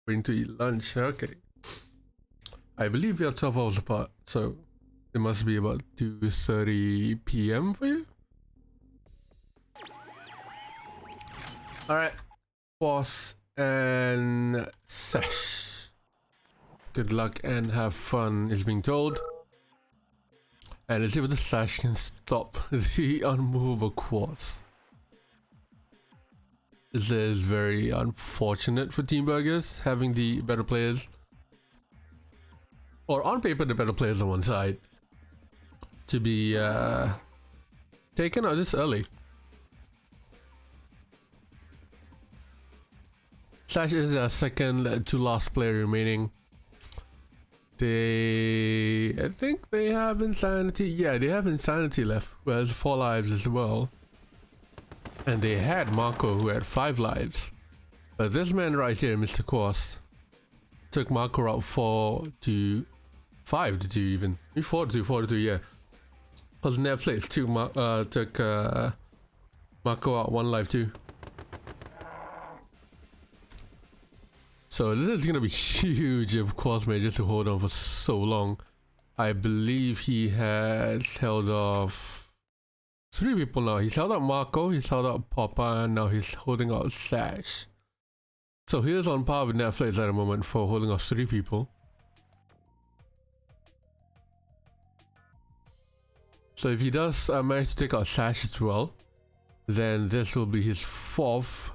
Going to eat lunch. Okay. I believe we are 12 hours apart, so it must be about 2:30 p.m. for you. Alright. Kwos and Sash. Good luck and have fun is being told. And let's see if the Sash can stop the unmovable Kwos. This is very unfortunate for Team Burgers, having the better players, or on paper the better players on one side, to be taken out this early. Sash is their second to last player remaining. I think they have Insanity. Yeah, they have Insanity left, who has 4 lives as well. And they had Marco, who had 5 lives. But this man right here, Mr. Kwos, took Marco out 4 to 5 to 2 even. 4 to 2, yeah. Because Netflix took Marco out 1 life too. So this is gonna be huge if Kwos manages to hold on for so long. I believe he has held off 3 people now. He's held out Marco, he's held out Papa, and now he's holding out Sash. So he is on par with Netflix at the moment for holding off 3 people. So if he does manage to take out Sash as well, then this will be his 4th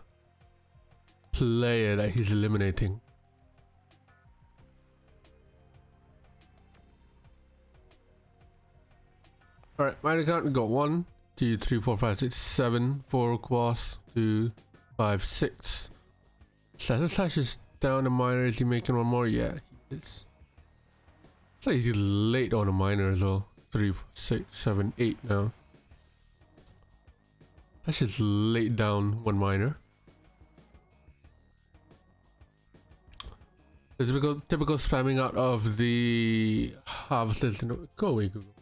player that he's eliminating. Alright, my account, we got 1, 2, 3, 4, 5, 6, 7 for Kwos, 2, 5, 6. Sash is down a minor. Is he making one more? Yeah, he is. It's like he's late on a minor as well. 3, 6, 7, 8 now. Sash is late down 1 minor. The typical spamming out of the harvesters. Go away, Google.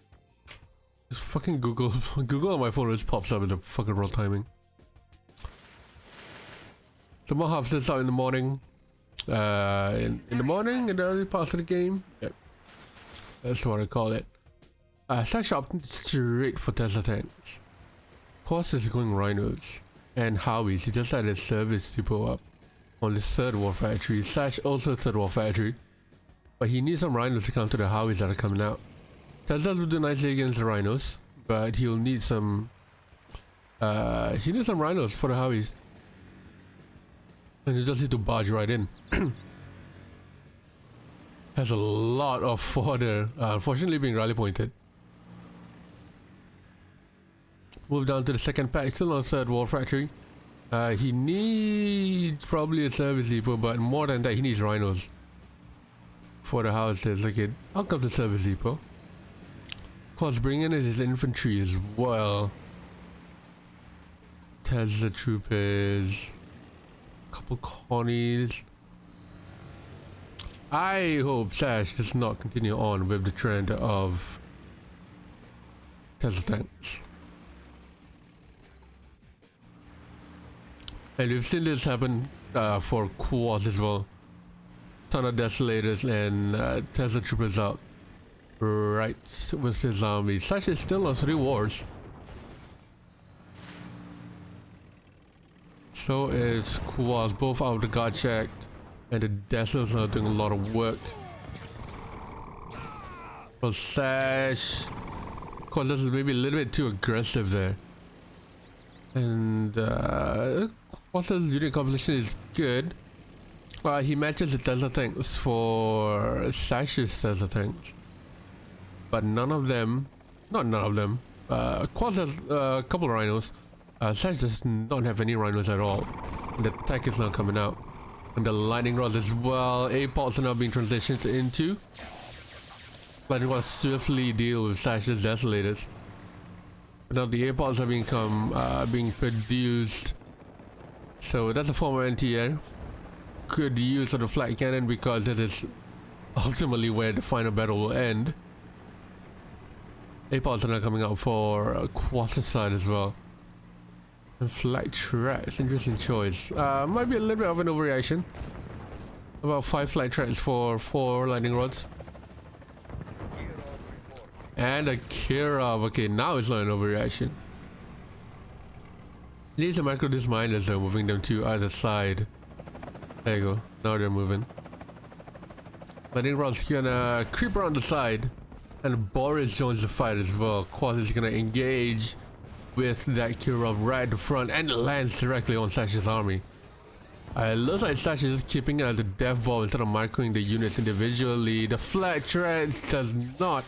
Just fucking Google. Google on my phone just pops up with the fucking wrong timing. So more harvesters out in the morning. In the early parts of the game. Yep. That's what I call it. Sash opted straight for Tesla tanks. Kwos is going rhinos and Howies. He just added service depot up on the 3rd war factory. Sash also 3rd war factory, but he needs some rhinos to counter the Howies that are coming out. Teslas will do nicely against the rhinos, but he'll need some he needs some rhinos for the Howies, and you just need to barge right in. Has a lot of fodder, unfortunately being rally pointed. Move down to the 2nd pack, still on 3rd war factory. He needs probably a service depot, but more than that, he needs rhinos for the houses. Okay, I'll come to service depot. Of course, bring in his infantry as well. Tesla troopers, couple Connies. I hope Sash does not continue on with the trend of Tesla tanks. And we've seen this happen for Kwos as well. Ton of Desolators and Tesla troopers out right with his army. Sash is still on 3 wars. So is Kwos, both out of the guard check, and the Desolats are doing a lot of work. For Sash, Kwos is maybe a little bit too aggressive there. And Kwos' unit composition is good. He matches the Tesla tanks for Sash's Tesla tanks, but not none of them. Kwos has a couple of rhinos. Sash does not have any rhinos at all. And the tank is not coming out. And the lightning rods as well. A-pods are now being transitioned into. Lightning rods swiftly deal with Sash's Desolators. But now the A-pods are being produced. So that's a form of anti-air. Good use of the flat cannon because this is ultimately where the final battle will end. A-pods are now coming out for Kwos' side as well. And flag tracks, interesting choice. Might be a little bit of an overreaction. About 5 flight tracks for 4 lightning rods. And a Kirov. Okay, now it's not an overreaction. Needs to micro these miners though, moving them to either side. There you go. Now they're moving. Lightning rod's gonna creep around the side. And Boris joins the fight as well. Kwos is gonna engage with that Kirov right at the front and lands directly on Sash's army. It looks like Sash is keeping it as a death ball instead of microing the units individually. The flat treads does not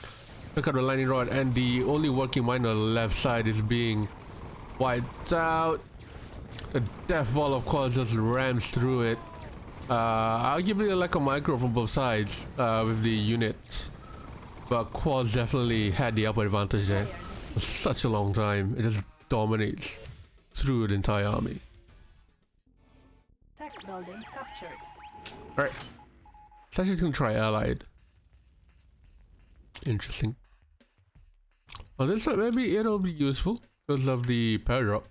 look at the lightning rod, and the only working miner on the left side is being wiped out. The death ball of course just rams through it. Arguably like a micro from both sides with the units, but Kwos definitely had the upper advantage there for such a long time. It just dominates through the entire army. Tech building captured. Alright. Sash is gonna try allied. Interesting. On this side, maybe it'll be useful because of the paradrap.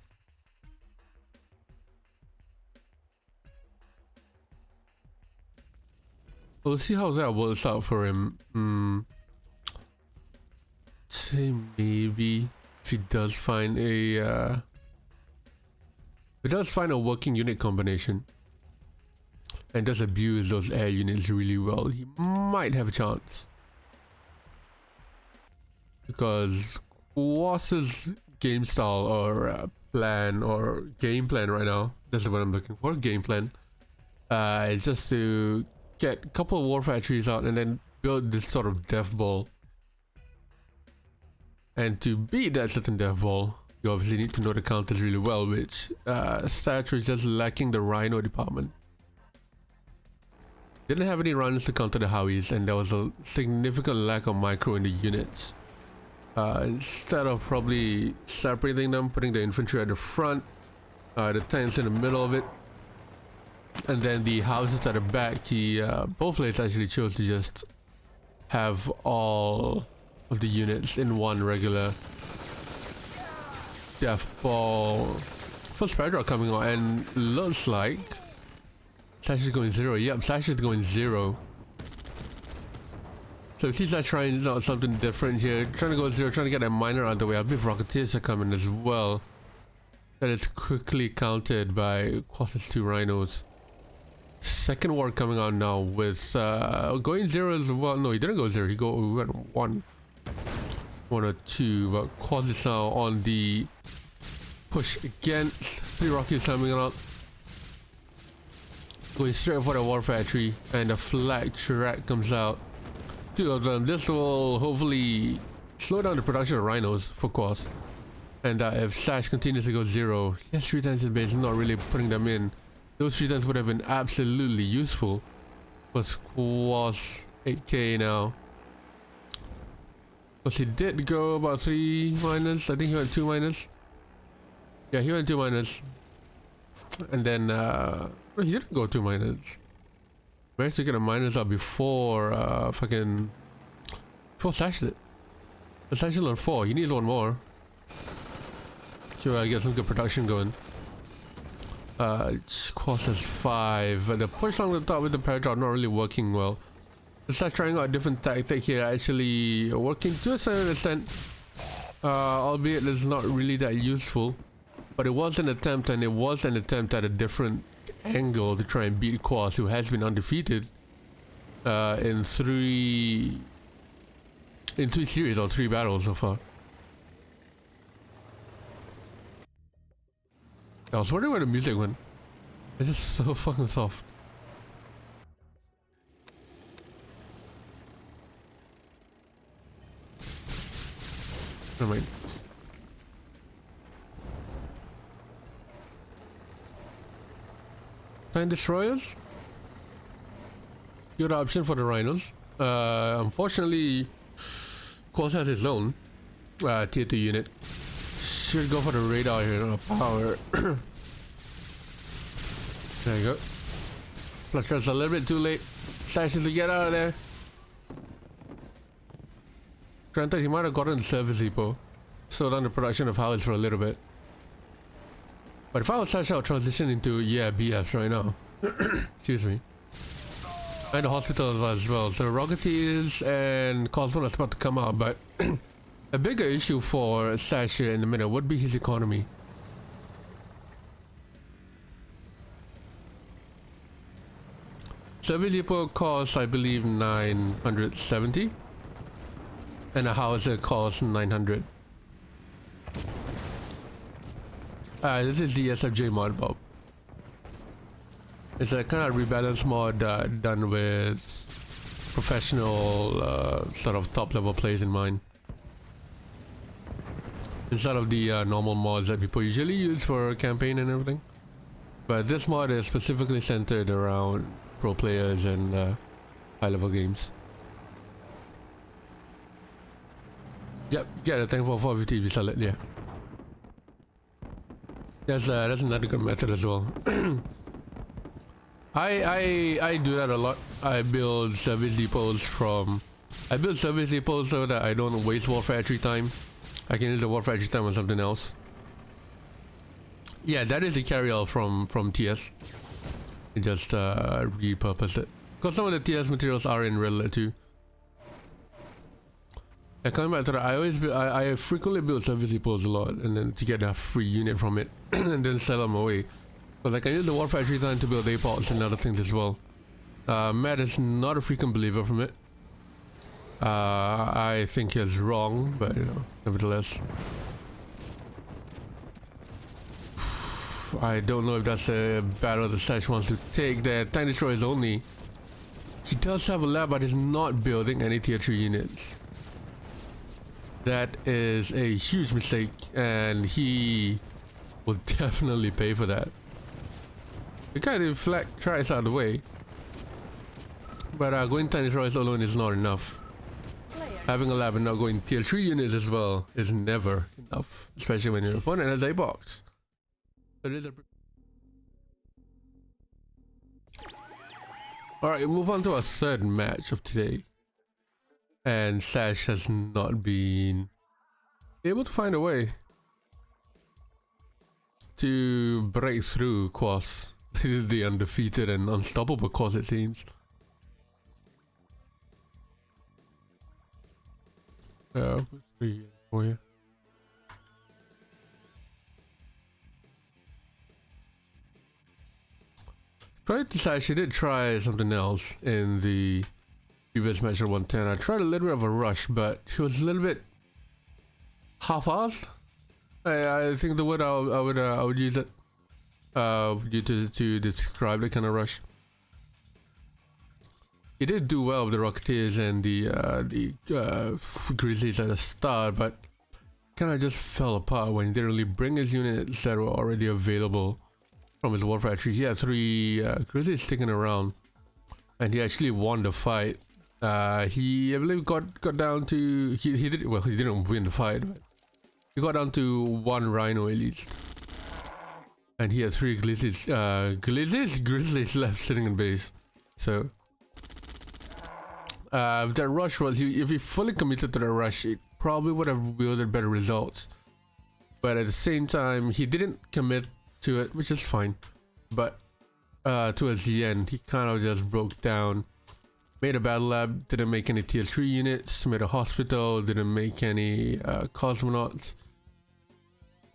We'll see how that works out for him. Say maybe if he does find a working unit combination and does abuse those air units really well, he might have a chance. Because Kwos's game style or plan or game plan right now, that's what I'm looking for, game plan, is just to get a couple of war factories out and then build this sort of death ball. And to beat that certain death ball, you obviously need to know the counters really well, which Sash was just lacking the Rhino department. Didn't have any rhinos to counter the Howies, and there was a significant lack of micro in the units. Instead of probably separating them, putting the infantry at the front, the tanks in the middle of it, and then the houses at the back, both players actually chose to just have all of the units in one regular death ball. First paradrap coming on, and looks like Sash is going 0. Yep, Sash is going 0. So he's not trying out something different here. Trying to go 0, trying to get that miner out of the way. I believe Rocketeers are coming as well. That is quickly countered by Kwos' 2 rhinos. Second war coming on now with going 0 as well. No, he didn't go 0. He went 1 or 2. But Kwos is now on the push against 3 Rockies coming out. Going straight for the war factory, and the flag track comes out. 2 of them. This will hopefully slow down the production of rhinos for Kwos. And if Sash continues to go 0, he has 3 times in base, not really putting them in. Those 3 times would have been absolutely useful. But Kwos 8k now. Because he did go about 3 minus. I think he went 2 minus. Yeah, he went 2 minus. And then no, he didn't go 2 minus. Managed to get a minus out before before Sash did. The Sash is on 4. He needs 1 more. Sure, I get some good production going. Kwos has 5. The push along the top with the paradrap not really working well. The Sash trying out a different tactic here, actually working to a certain extent. Albeit it's not really that useful. But it was an attempt, and it was an attempt at a different angle to try and beat Kwos, who has been undefeated in 3 series or 3 battles so far. I was wondering where the music went. It's just so fucking soft. Never mind. Time destroyers. Good option for the rhinos. Unfortunately, Kwos has his own tier 2 unit. Should go for the radar here, not power. There you go. Plus just a little bit too late. Sash to get out of there. Granted, he might have gotten the service depot. Slow down the production of Howies for a little bit. But if I was Sash, I would transition into, yeah, BS right now. Excuse me. And the hospital as well. So Rocketeers and Cosmo is about to come out, but a bigger issue for Sash here in the middle would be his economy. Service depot costs, I believe, 970, and a houser costs 900. This is the SFJ mod, Bob. It's a kind of rebalance mod done with professional sort of top level plays in mind, instead of the normal mods that people usually use for campaign and everything. But this mod is specifically centered around pro players and high level games. Yep, get a thing for 450 if you sell it, yeah. That's another good method as well. I do that a lot. I build service depots so that I don't waste Warfare Factory time. I can use the Warfare Factory time on something else. Yeah, that is the carry-all from TS. I just repurpose it. Because some of the TS materials are in Red too. Yeah, coming back to that, I frequently build service depots a lot, and then to get a free unit from it, and then sell them away. But I can use the War Factory time to build APOTs and other things as well. Matt is not a freaking believer from it. I think he's wrong, but you know, nevertheless. I don't know if that's a battle that Sash wants to take. The Tank Destroyer is only... He does have a lab, but he's not building any tier 3 units. That is a huge mistake, and he will definitely pay for that. The guy deflect tries out of the way, but going Tank Destroyers alone is not enough. Having a lab and not going tier 3 units as well is never enough, especially when your opponent has a box. There is a... Alright, move on to our third match of today. And Sash has not been able to find a way to break through Kwos. The undefeated and unstoppable Kwos, it seems. For you. Tried to Sash, she did try something else in the previous match at 110. I tried a little bit of a rush, but she was a little bit half-assed. I think the word I would use it to describe the kind of rush. He did do well with the Rocketeers and the Grizzlies at the start, but kind of just fell apart when he didn't really bring his units that were already available from his War Factory. He had 3 Grizzlies sticking around, and he actually won the fight. He, I believe, got down to he didn't win the fight, but he got down to 1 Rhino at least, and he had 3 Grizzlies left sitting in base. So that rush was, if he fully committed to the rush, it probably would have wielded better results. But at the same time, he didn't commit to it, which is fine. But towards the end, he kind of just broke down. Made a battle lab, didn't make any tier 3 units, made a hospital, didn't make any cosmonauts,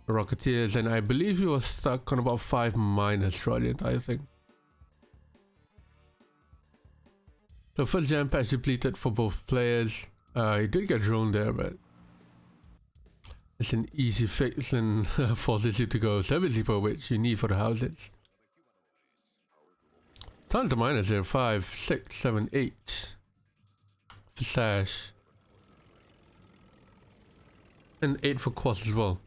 Rocketeers, and I believe he was stuck on about 5 miners throughout the entire thing. So first jam patch depleted for both players. He did get drone there, but it's an easy fix and forces you to go service depot, which you need for the houses. Tons of miners there, 5, 6, 7, 8 for Sash, and 8 for Kwos as well.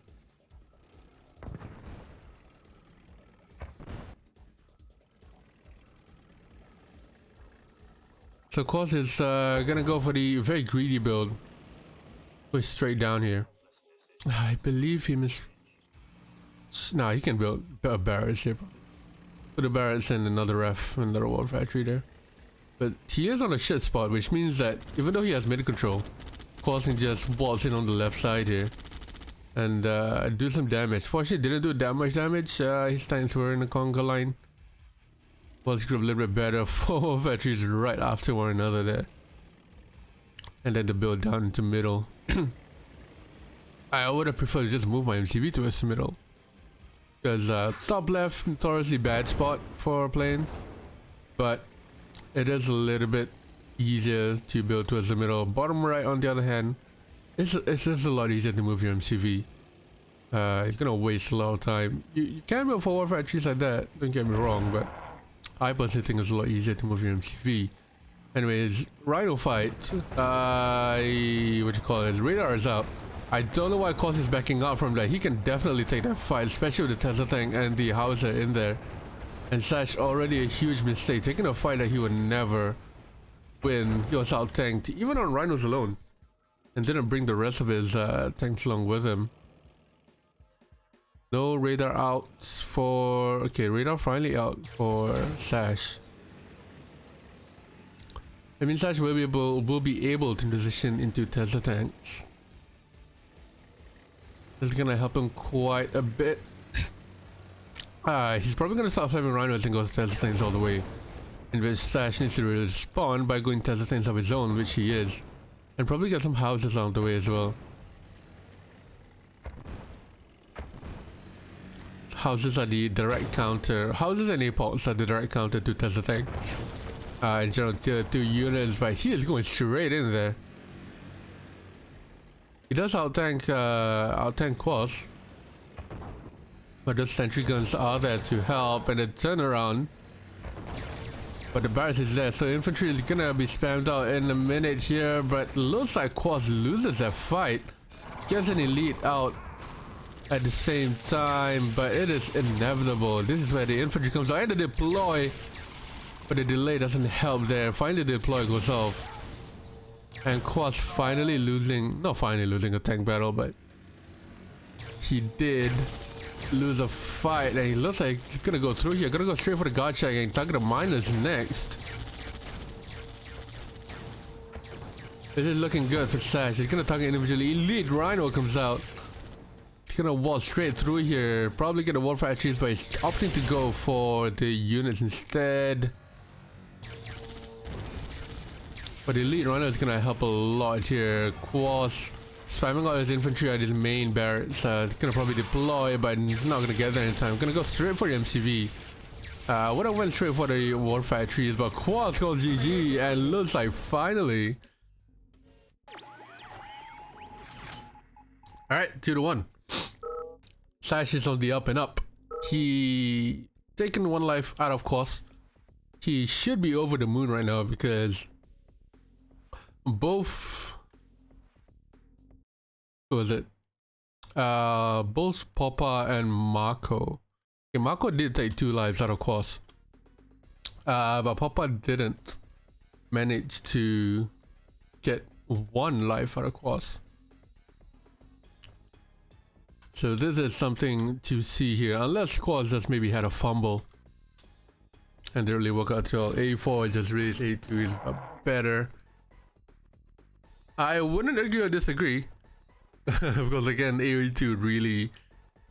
So Kwos is gonna go for the very greedy build. Go straight down here. I believe he missed. Nah, he can build barracks here. Put a barracks and another ref, another War Factory there. But he is on a shit spot, which means that even though he has mid control, Kwos can just waltz in on the left side here and do some damage. Fortunately, didn't do that much damage. His tanks were in the conga line. Was group a little bit better. 4 factories right after one another there. And then the build down into middle. I would have preferred to just move my MCV towards the middle. Because top left, notoriously bad spot for playing. But it is a little bit easier to build towards the middle. Bottom right, on the other hand, it's just a lot easier to move your MCV. You're gonna waste a lot of time. You can build 4 factories like that, don't get me wrong, but I personally think it's a lot easier to move your MCV. Anyways, Rhino fight. What you call it? Radar is up. I don't know why Kwos is backing out from that. He can definitely take that fight, especially with the Tesla tank and the Hauser in there. And Sash already a huge mistake, taking a fight that he would never win. He was out tanked, even on Rhinos alone, and didn't bring the rest of his tanks along with him. No radar out for... Okay, radar finally out for Sash. I mean, Sash will be able to transition into Tesla tanks. This is gonna help him quite a bit. He's probably gonna stop having Rhinos and go to Tesla tanks all the way. In which Sash needs to respond by going Tesla tanks of his own, which he is. And probably get some houses along the way as well. Houses are the direct counter. Houses and airports are the direct counter to Tesla tanks. In general, tier 2 units, but he is going straight in there. He does outtank Kwos, but the sentry guns are there to help, and the turnaround. But the barracks is there, so infantry is gonna be spammed out in a minute here. But looks like Kwos loses that fight, gets an elite out at the same time, but it is inevitable. This is where the infantry comes out and the deploy, but the delay doesn't help there. Finally, the deploy goes off. And Kwos finally losing, not finally losing a tank battle, but he did lose a fight, and he looks like he's gonna go through here. Gonna go straight for the guard check and target the miners next. This is looking good for Sash. He's gonna target individually. Elite Rhino comes out. He's gonna walk straight through here. Probably get a war factories, but he's opting to go for the units instead. But the Elite Runner is gonna help a lot here. Kwos spamming out his infantry at his main barracks. Gonna probably deploy, but not gonna get there in time. Gonna go straight for the MCV. Would have went straight for the war factories, but Kwos goes GG, and looks like finally. Alright, 2-1. Sash is on the up and up. He taken 1 life out of Kwos. He should be over the moon right now because both, who was it? Both Papa and Marco. Okay, Marco did take 2 lives out of Kwos. But Papa didn't manage to get 1 life out of Kwos. So this is something to see here, unless Kwos just maybe had a fumble and didn't really work out till A4 just raised A2 is better. I wouldn't agree or disagree because again AOE2 really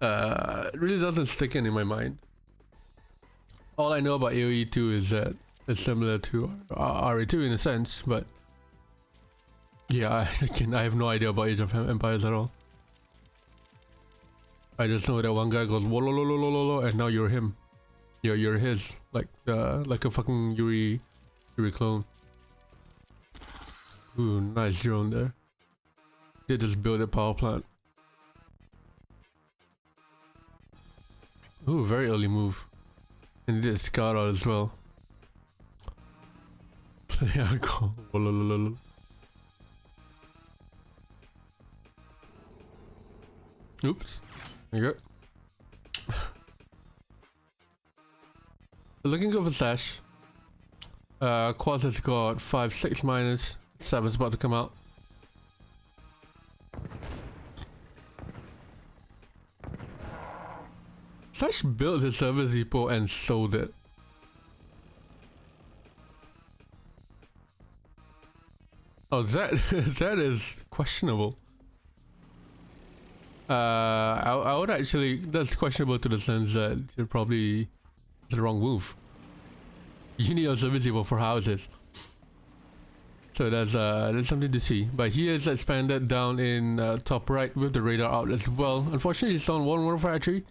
doesn't stick in my mind. All I know about AOE2 is that it's similar to RA2 in a sense, but yeah, I have no idea about Age of Empires at all. I just know that one guy goes wolololololo, and now you're him. You're his, like a fucking Yuri clone. Ooh, nice drone there. They just built a power plant. Ooh, very early move. And they did scout out as well. Yeah, go. Wololololo. Oops. There you go. Looking good for Sash. Kwos has got 5-6 miners. 7's about to come out. Sash built his service depot and sold it. Oh, that that is questionable. I would actually, that's questionable to the sense that it probably is the wrong move. unit also visible for houses. So that's something to see. But he is expanded down in top right with the radar out as well. Unfortunately, he's on one more factory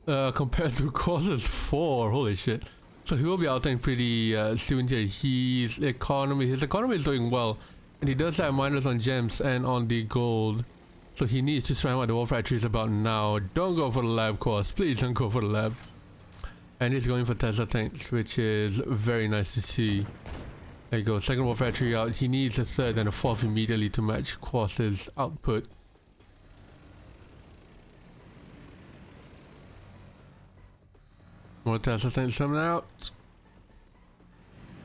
compared to Kwos' 4. Holy shit. So he will be out pretty soon here. His economy is doing well. And he does have miners on gems and on the gold. So he needs to spam out the war factories about now. Don't go for the lab, Kwos. Please don't go for the lab. And he's going for Tesla tanks, which is very nice to see. There you go, second war factory out. He needs a third and a fourth immediately to match Kwos' output. More Tesla tanks coming out.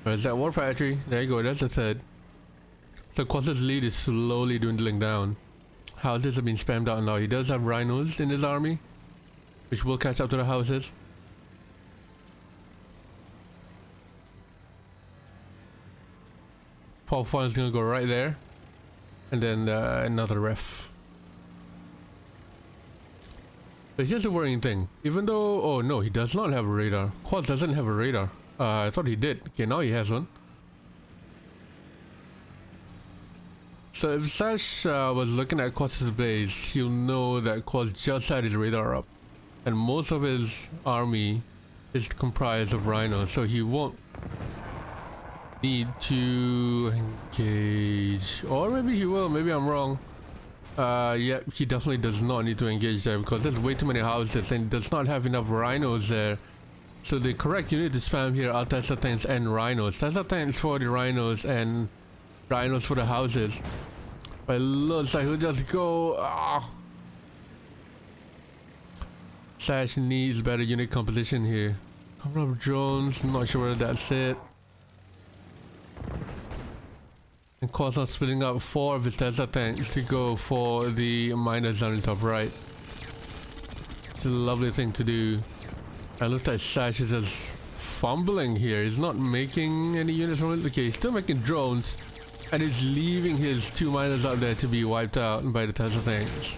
Where's that war factory? There you go, that's the third. So Kwos' lead is slowly dwindling down. Houses have been spammed out now. He does have rhinos in his army, which will catch up to the houses. Fourth one is gonna go right there, and then another ref. But here's the worrying thing. Even though, oh no, he does not have a radar. Kwos doesn't have a radar. I thought he did. Okay, now he has one. So if Sash was looking at Kwos' base, he'll know that Kwos just had his radar up, and most of his army is comprised of rhinos, so he won't need to engage. Or maybe he will, maybe I'm wrong. Yeah, he definitely does not need to engage there because there's way too many houses and does not have enough rhinos there. So the correct unit to spam here are Tesla tanks and rhinos. Tesla tanks for the rhinos and rhinos for the houses. But it looks like he'll just go. Sash needs better unit composition here. Couple of drones, I'm not sure whether that's it. And Kwos not splitting up 4 of his Tesla tanks to go for the miners down in top right. It's a lovely thing to do. It looks like Sash is just fumbling here. He's not making any units from it. Okay, he's still making drones. And he's leaving his 2 miners out there to be wiped out by the Tesla tanks.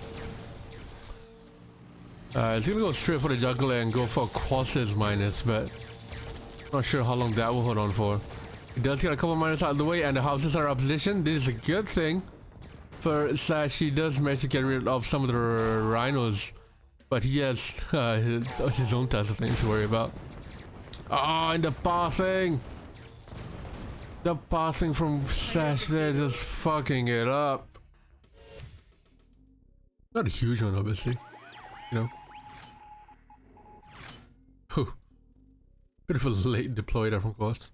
He's gonna go straight for the juggler and go for Kwos' miners, but not sure how long that will hold on for. He does get a couple miners out of the way and the houses are opposition. This is a good thing for Sash. He does manage to get rid of some of the rhinos, but he has his own Tesla things to worry about. Oh, and the passing! The passing from Sash there just fucking it up. Not a huge one, obviously. You know. Whew. Bit of a late deploy there from Kwos.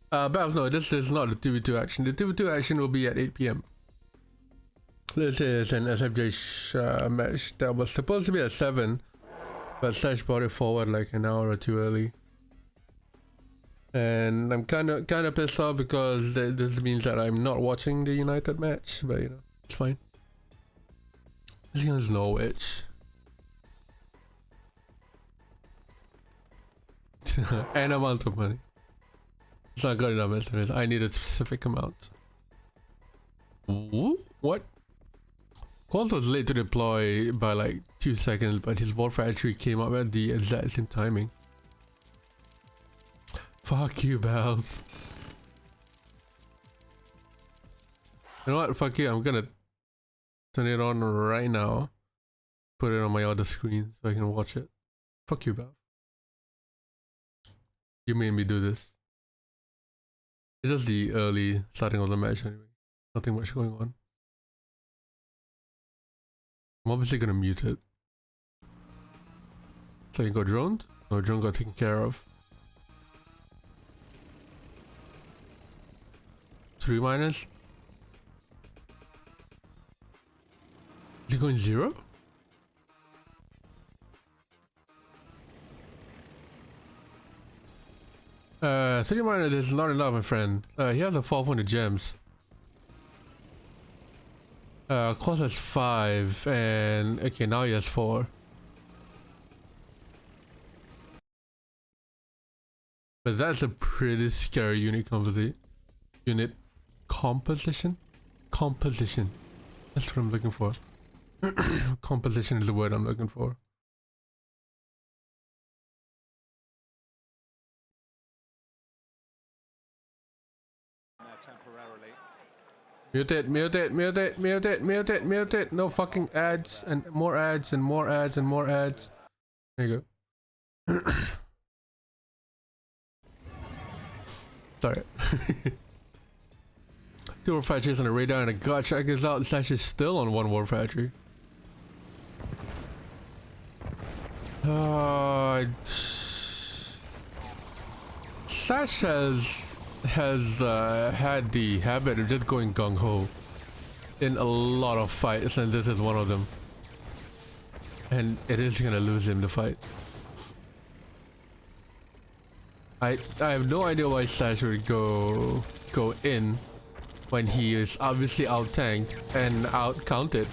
But no, this is not the 2v2 action. The 2v2 action will be at 8 PM. This is an SFJ match that was supposed to be at 7, but Sash brought it forward like an hour or two early. And I'm kind of pissed off because this means that I'm not watching the United match, but you know, it's fine. This one's Norwich. An amount of money. It's not good enough, SMS. I need a specific amount. Ooh, what? Kwos was late to deploy by like 2 seconds, but his war factory came up at the exact same timing. Fuck you, Bells. You know what? Fuck you. I'm gonna turn it on right now. Put it on my other screen so I can watch it. Fuck you, Bells. You made me do this. It's just the early starting of the match anyway. Nothing much going on. I'm obviously gonna mute it. So you got droned? No, drone got taken care of. 3 minus? Is he going 0? Three minus is not enough, my friend. He has a 4 point of gems. Kwos has 5, and okay, now he has 4. But that's a pretty scary unit composition. That's what I'm looking for. Composition is the word I'm looking for. Mute it, mute it, mute it, mute it, mute it, mute it. No fucking ads and more ads and more ads and more ads. There you go. Sorry. 2 war factories on the radar and a god track is out. Sash is still on 1 war factory. Sash has had the habit of just going gung-ho in a lot of fights, and this is one of them. And it is gonna lose him the fight. I have no idea why Sash would go in when he is obviously out-tanked and out-counted.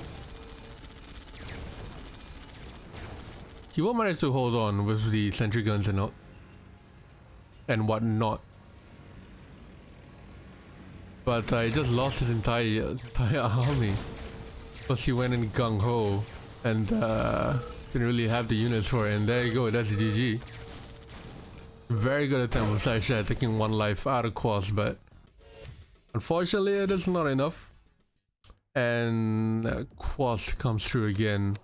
He will manage to hold on with the sentry guns and whatnot. But he just lost his entire army because he went in gung-ho and didn't really have the units for it. And there you go, that's GG. Very good attempt with Sash taking 1 life out of Kwos, but unfortunately it is not enough. And Kwos comes through again.